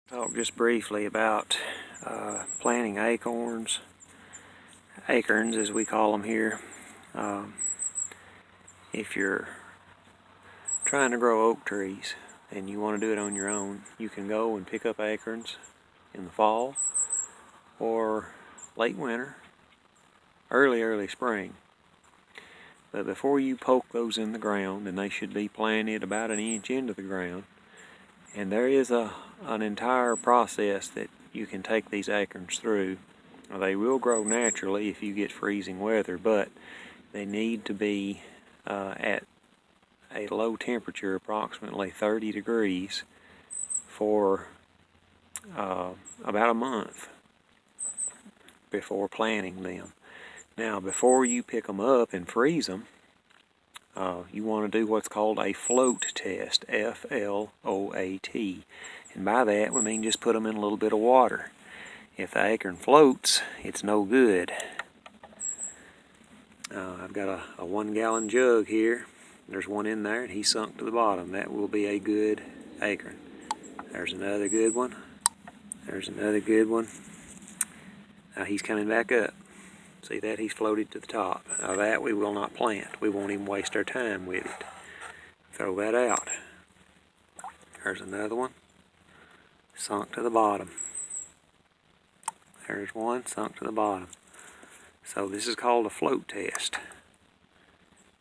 Talk just briefly about planting acorns as we call them here. If you're trying to grow oak trees and you want to do it on your own, you can go and pick up acorns in the fall or late winter, early spring. But before you poke those in the ground, and they should be planted about an inch into the ground, and there is an entire process that you can take these acorns through. They will grow naturally if you get freezing weather, but they need to be at a low temperature, approximately 30 degrees, for about a month before planting them. Now, before you pick them up and freeze them, you want to do what's called a float test, F-L-O-A-T. And by that, we mean just put them in a little bit of water. If the acorn floats, it's no good. I've got a 1 gallon jug here. There's one in there, and he sunk to the bottom. That will be a good acorn. There's another good one. There's another good one. Now he's coming back up. See that? He's floated to the top. Now that we will not plant. We won't even waste our time with it. Throw that out. There's another one. Sunk to the bottom. There's one sunk to the bottom. So this is called a float test.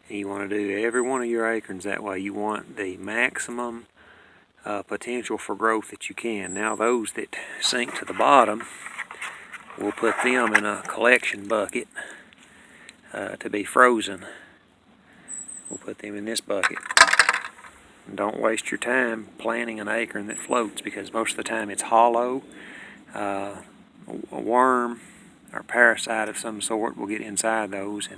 And you want to do every one of your acorns that way. You want the maximum potential for growth that you can. Now those that sink to the bottom, we'll put them in a collection bucket to be frozen. We'll put them in this bucket. And don't waste your time planting an acorn that floats, because most of the time it's hollow. A worm or parasite of some sort will get inside those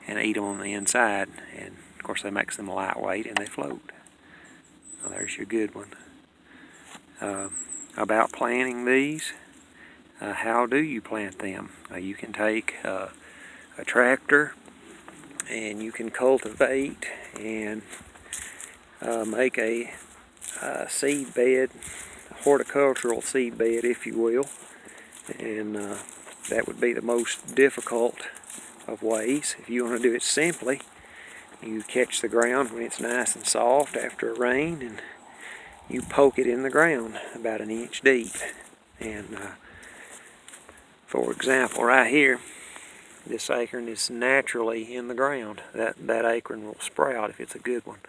and eat them on the inside. And of course that makes them lightweight and they float. Now there's your good one. About planting these. How do you plant them? You can take a tractor and you can cultivate and make a seed bed, a horticultural seed bed, if you will. And that would be the most difficult of ways. If you want to do it simply, you catch the ground when it's nice and soft after a rain, and you poke it in the ground about an inch deep. And for example, right here, this acorn is naturally in the ground. That acorn will sprout if it's a good one.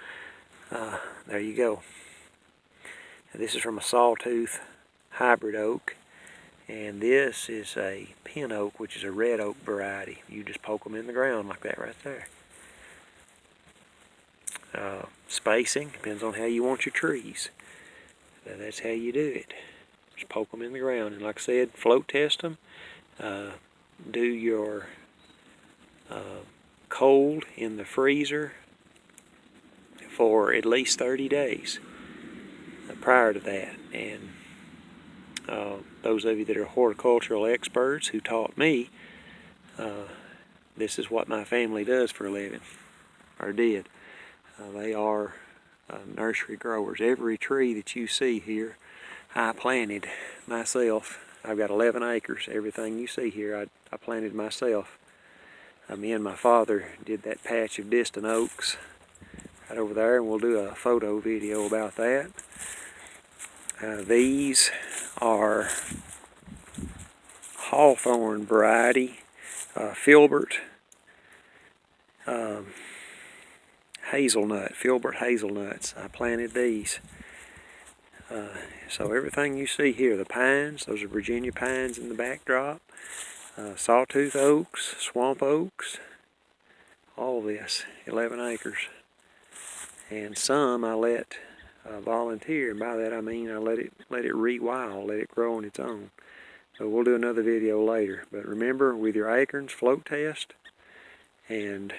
There you go. Now, this is from a sawtooth hybrid oak, and this is a pin oak, which is a red oak variety. You just poke them in the ground like that right there. Spacing depends on how you want your trees. That's how you do it. Just poke them in the ground, and like I said, float test them. Do your cold in the freezer for at least 30 days prior to that. And those of you that are horticultural experts who taught me, this is what my family does for a living, or did. They are nursery growers. Every tree that you see here, I planted myself. I've got 11 acres. Everything you see here, I planted myself. Me and my father did that patch of distant oaks right over there, and we'll do a photo video about that. These are hawthorn variety, filbert hazelnut, filbert hazelnuts. I planted these. So everything you see here, the pines, those are Virginia pines in the backdrop, sawtooth oaks, swamp oaks, all this, 11 acres. And some I let volunteer, and by that I mean I let it rewild, let it grow on its own. So we'll do another video later. But remember, with your acorns, float test, and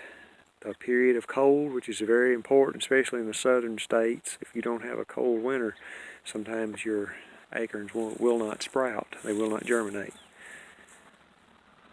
a period of cold, which is very important, especially in the southern states. If you don't have a cold winter, sometimes your acorns will not sprout. They will not germinate.